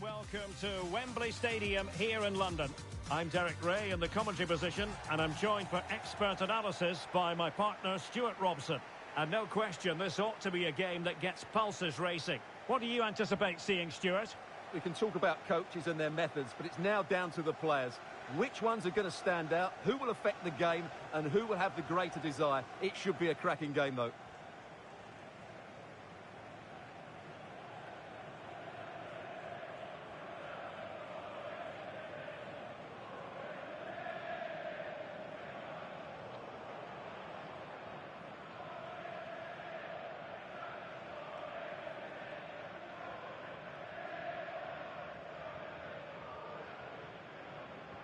warm welcome to Wembley Stadium here in London. I'm Derek Ray in the commentary position, and I'm joined for expert analysis by my partner Stuart Robson. And no question, this ought to be a game that gets pulses racing. What do you anticipate seeing, Stuart? We can talk about coaches and their methods, but it's now down to the players. Which ones are going to stand out, who will affect the game, and who will have the greater desire? It should be a cracking game, though.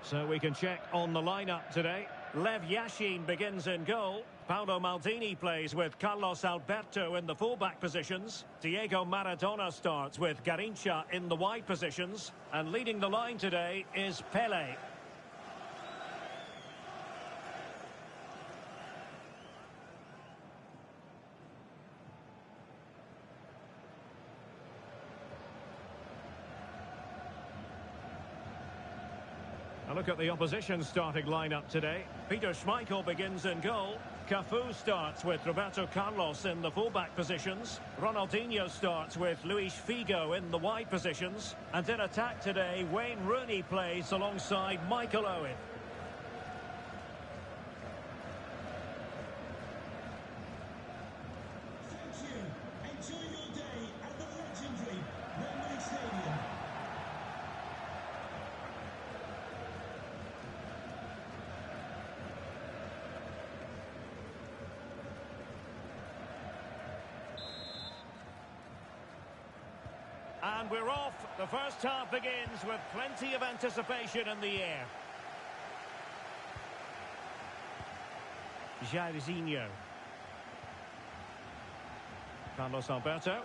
So we can check on the lineup today. Lev Yashin begins in goal. Paolo Maldini plays with Carlos Alberto in the fullback positions. Diego Maradona starts with Garrincha in the wide positions. And leading the line today is Pele. A look at the opposition starting lineup today. Peter Schmeichel begins in goal. Cafu starts with Roberto Carlos in the fullback positions. Ronaldinho starts with Luis Figo in the wide positions. And in attack today, Wayne Rooney plays alongside Michael Owen. Thank you. Enjoy your day at the legendary Wembley Stadium. And we're off. The first half begins with plenty of anticipation in the air. Jairzinho. Carlos Alberto.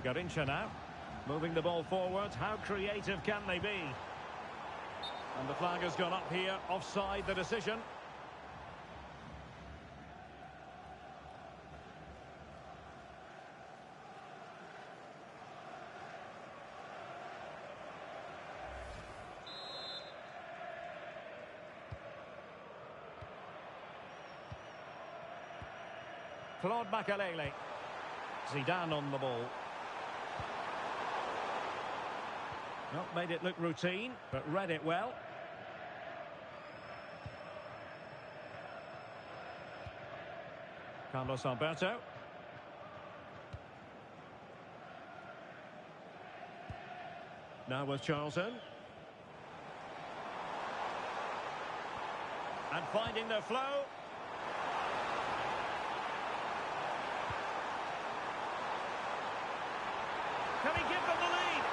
Garrincha now. Moving the ball forward. How creative can they be? And the flag has gone up here. Offside the decision. Claude Makelele. Zidane on the ball. Not made it look routine, but read it well. Carlos Alberto. Now with Charlton. And finding their flow. Can he give them the lead?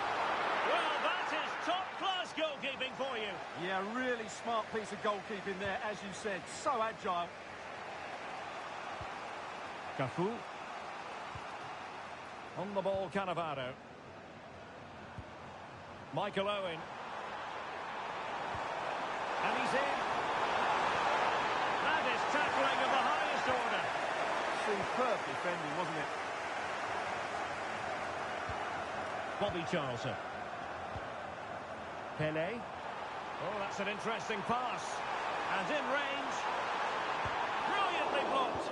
Well, that is top-class goalkeeping for you. Yeah, really smart piece of goalkeeping there, as you said. So agile. Cafu. On the ball, Cannavaro. Michael Owen. And he's in. That is tackling of the highest order. Superb defending, wasn't it? Bobby Charlton. Pele. Oh, that's an interesting pass. And in range. Brilliantly blocked.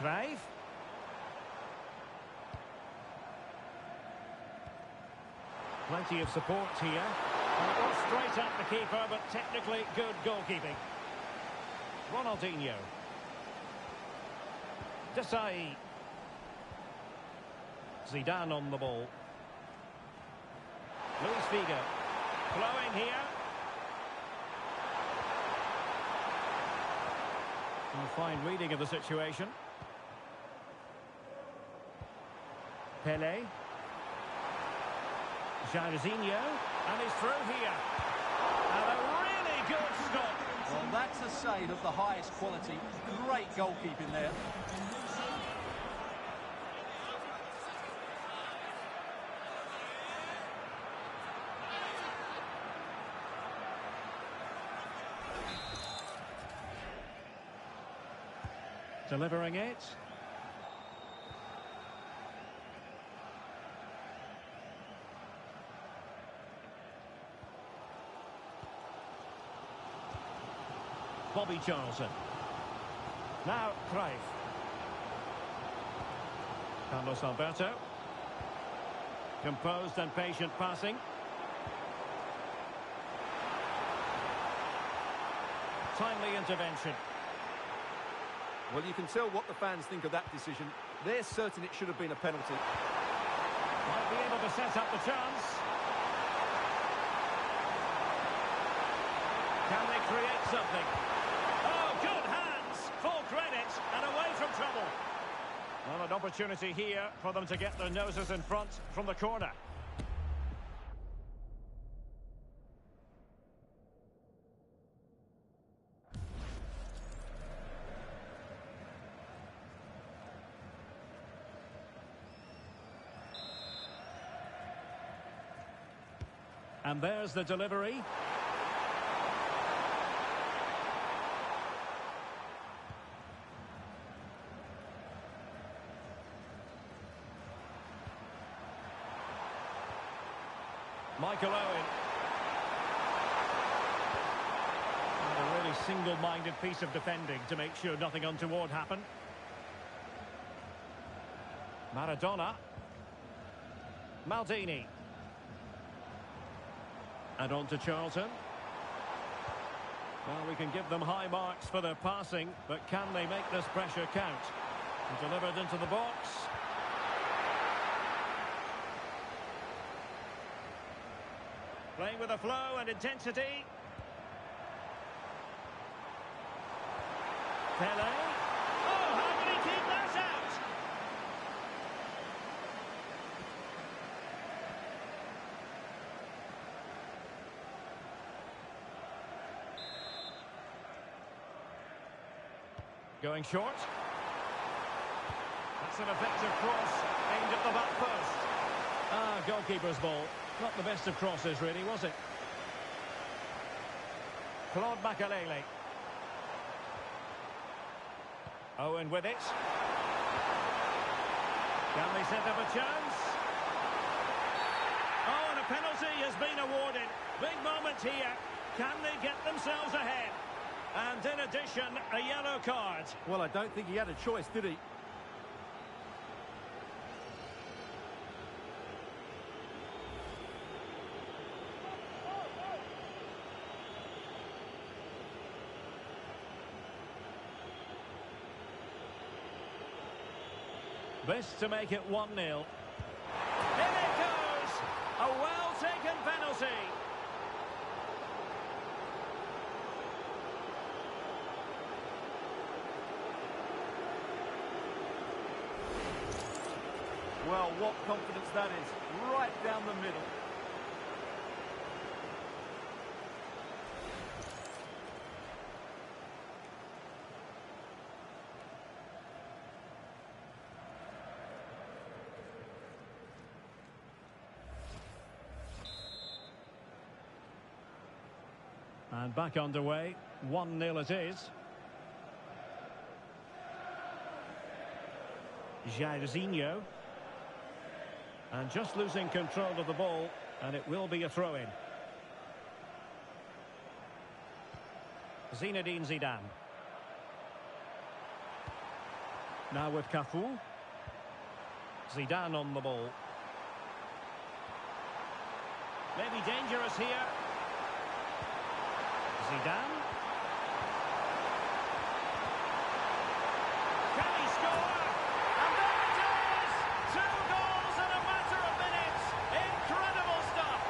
Cruyff. Plenty of support here. Not straight at the keeper, but technically good goalkeeping. Ronaldinho. Desai. Zidane on the ball. Luis Figo. Flowing here. A fine reading of the situation. Pele. Jairzinho. And he's through here. And a really good stop. Well, that's a save of the highest quality. Great goalkeeping there. Delivering it. Bobby Charlton. Now Cruyff. Carlos Alberto. Composed and patient passing. Timely intervention. Well, you can tell what the fans think of that decision. They're certain it should have been a penalty. Might be able to set up the chance. Can they create something? Oh, good hands! Full credit and away from trouble. Well, an opportunity here for them to get their noses in front from the corner. And there's the delivery. Michael Owen. And a really single-minded piece of defending to make sure nothing untoward happened. Maradona. Maldini. And on to Charlton. Well, we can give them high marks for their passing, but can they make this pressure count? And delivered into the box. Playing with a flow and intensity. Pele. Oh, how can he keep that out? Going short. That's an effective cross aimed at the back post. Ah, goalkeeper's ball. Not the best of crosses, really, was it? Claude Makalele. Owen with it. Can they set up a chance? Oh, and a penalty has been awarded. Big moment here. Can they get themselves ahead? And in addition, a yellow card. Well, I don't think he had a choice, did he? This to make it 1-0. In it goes! A well-taken penalty. Well, what confidence that is. Right down the middle. And back underway. 1-0 it is. Jairzinho. And just losing control of the ball, and it will be a throw-in. Zinedine Zidane. Now with Cafu. Zidane on the ball. Maybe dangerous here. Zidane. Can he score? And there it is! 2 goals in a matter of minutes. Incredible stuff.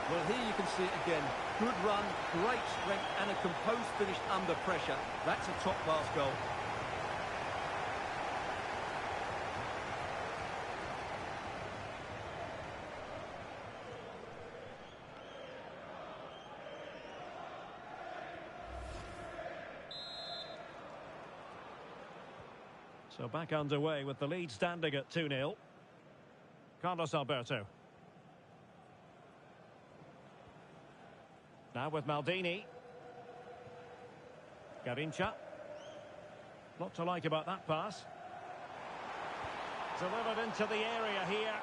Well, here you can see it again. Good run, great strength, and a composed finish under pressure. That's a top-class goal. So back underway with the lead standing at 2-0. Carlos Alberto. Now with Maldini. Garincha. Lot to like about that pass. Delivered into the area here.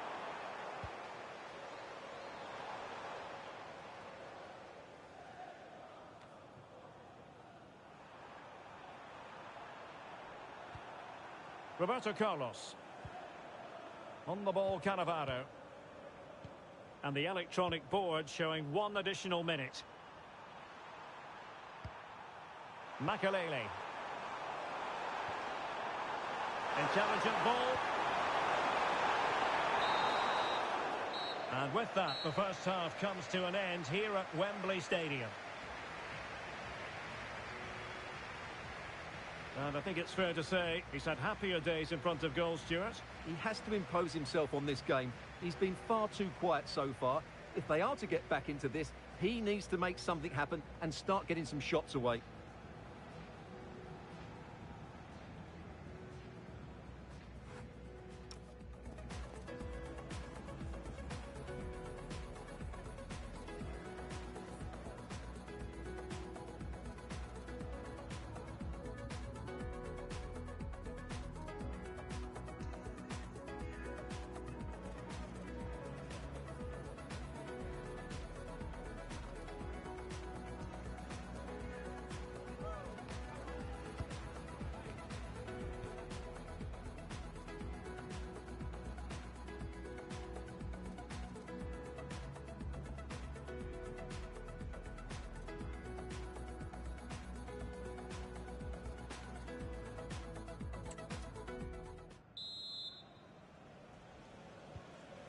Roberto Carlos. On the ball, Cannavaro. And the electronic board showing 1 additional minute. Makalele. Intelligent ball. And with that, the first half comes to an end here at Wembley Stadium. And I think it's fair to say he's had happier days in front of goal, Stuart. He has to impose himself on this game. He's been far too quiet so far. If they are to get back into this, he needs to make something happen and start getting some shots away.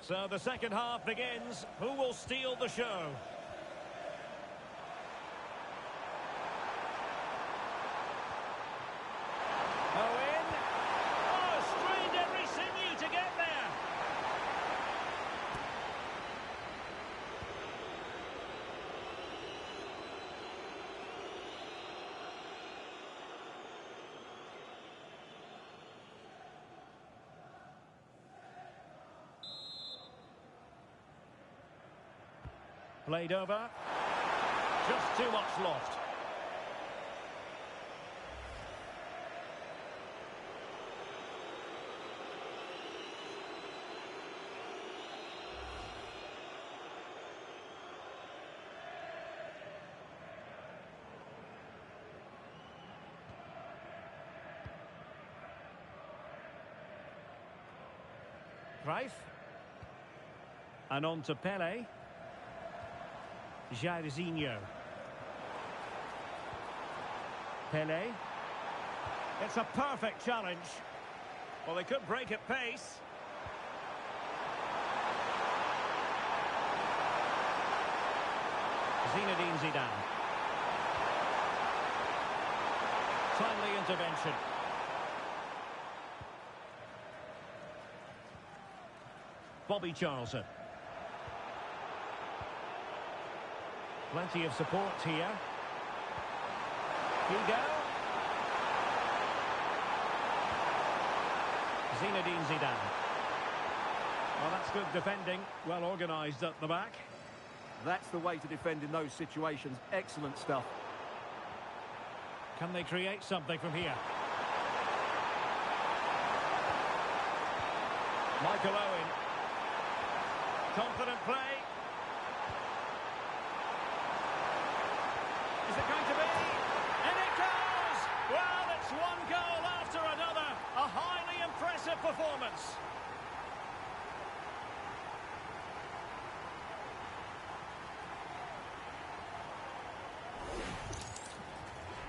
So the second half begins. Who will steal the show? Oh, in. Oh, strained every sinew to get there. Played over. Just too much lost. Cruyff. And on to Pele. Jairzinho. Pele. It's a perfect challenge. Well, they could break at pace. Zinedine Zidane. Timely intervention. Bobby Charlton. Plenty of support here. Figo. Zinedine Zidane. Well, that's good defending. Well organised at the back. That's the way to defend in those situations. Excellent stuff. Can they create something from here? Michael Owen. Confident play. Is it going to be? And it goes! Well, it's one goal after another. A highly impressive performance.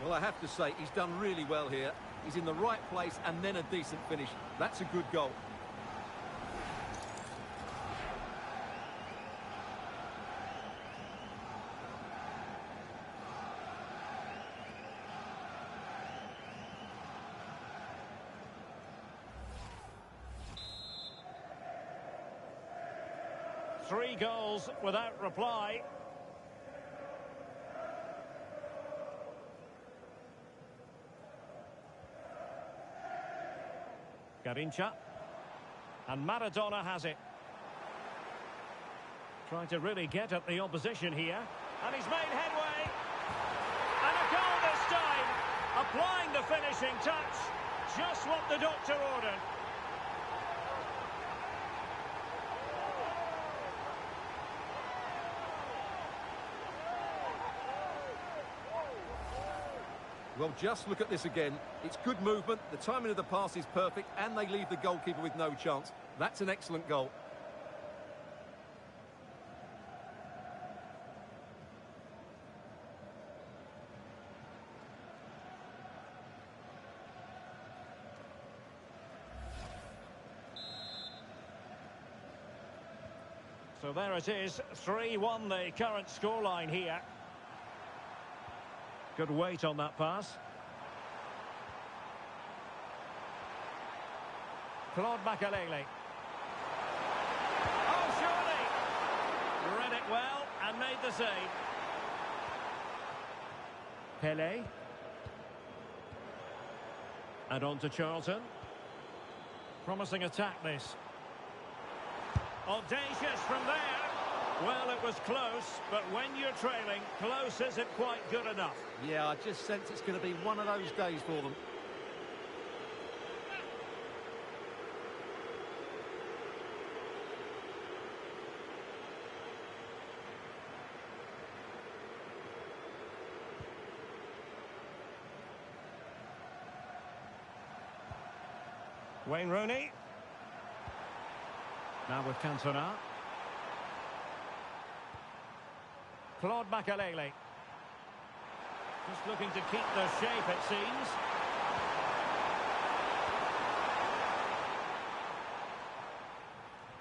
Well, I have to say, he's done really well here. He's in the right place and then a decent finish. That's a good goal. Three goals without reply. Garincha. And Maradona has it. Trying to really get at the opposition here. And he's made headway. And a goal this time. Applying the finishing touch. Just what the doctor ordered. Well, just look at this again. It's good movement, the timing of the pass is perfect, and they leave the goalkeeper with no chance. That's an excellent goal. So there it is, 3-1 the current scoreline here. Good weight on that pass. Claude Makalele. Oh, surely! Read it well and made the save. Pele. And on to Charlton. Promising attack this. Audacious from there. Well, it was close, but when you're trailing, close isn't quite good enough. Yeah, I just sense it's going to be one of those days for them. Wayne Rooney. Now with Cantona. Claude Makalele. Just looking to keep the shape, it seems.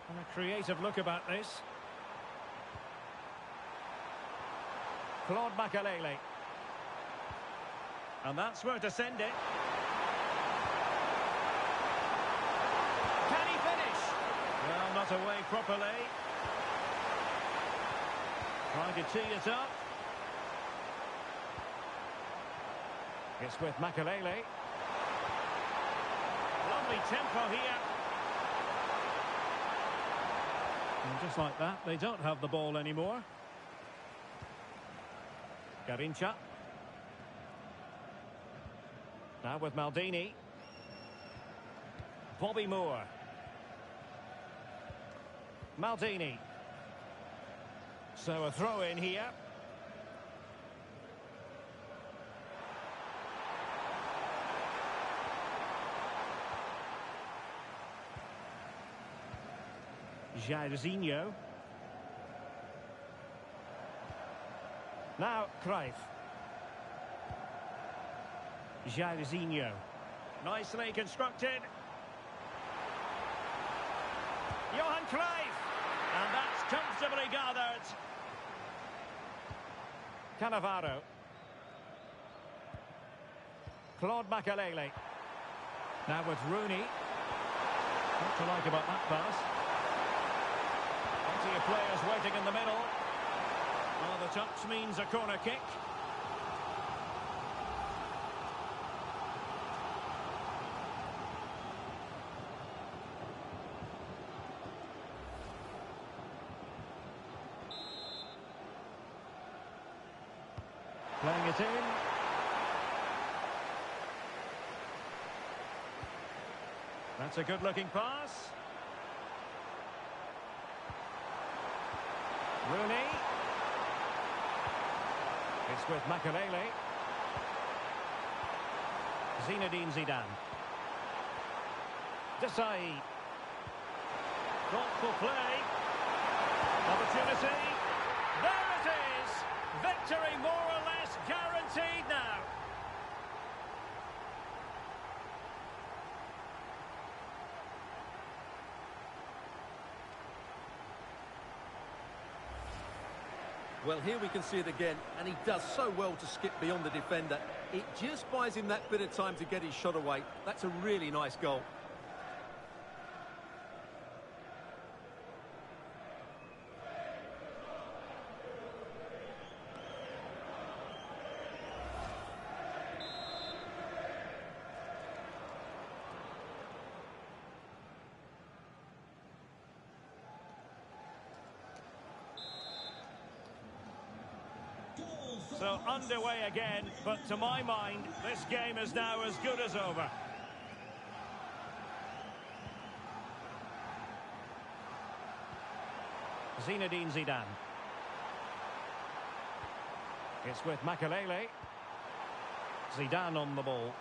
And a creative look about this. Claude Makalele. And that's where to send it. Can he finish? Well, not away properly. Trying to tee it up. It's with Makalele. Lovely tempo here. And just like that, they don't have the ball anymore. Garincha. Now with Maldini. Bobby Moore. Maldini. So a throw in here. Jairzinho. Now Cruyff. Jairzinho. Nicely constructed. Johan Cruyff. And that's comfortably gathered. Cannavaro. Claude Makalele. Now with Rooney. What to like about that pass? Plenty of players waiting in the middle. Well, the touch means a corner kick. Playing it in. That's a good-looking pass. Rooney. It's with Makalele. Zinedine Zidane. Desai. Thoughtful play. Opportunity. There it is. Victory more or less guaranteed now. Well, here we can see it again, and he does so well to skip beyond the defender. It just buys him that bit of time to get his shot away. That's a really nice goal. So underway again, but to my mind, this game is now as good as over. Zinedine Zidane. It's with Makelele. Zidane on the ball.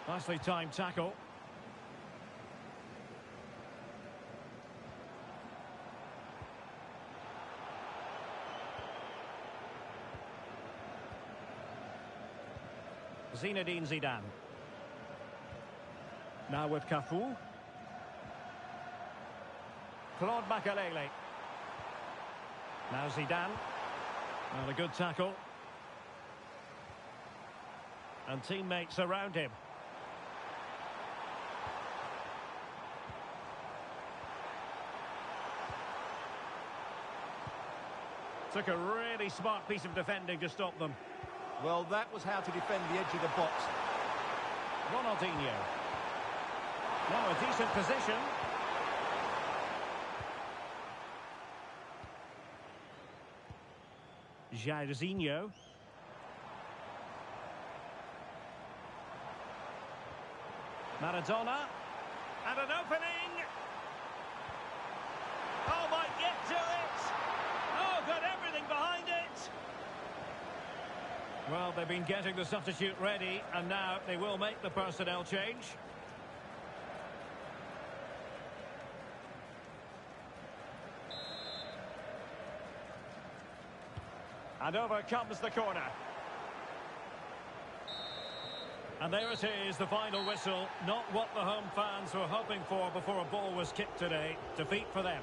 Nicely timed tackle. Zinedine Zidane. Now with Cafu. Claude Makelele. Now Zidane. Well, a good tackle. And teammates around him. Took a really smart piece of defending to stop them. Well, that was how to defend the edge of the box. Ronaldinho. Now a decent position. Jairzinho. Maradona. And an opening. Oh, might get to it. Oh, got everything behind it. Well, they've been getting the substitute ready, and now they will make the personnel change. And over comes the corner. And there it is, the final whistle. Not what the home fans were hoping for before a ball was kicked today. Defeat for them.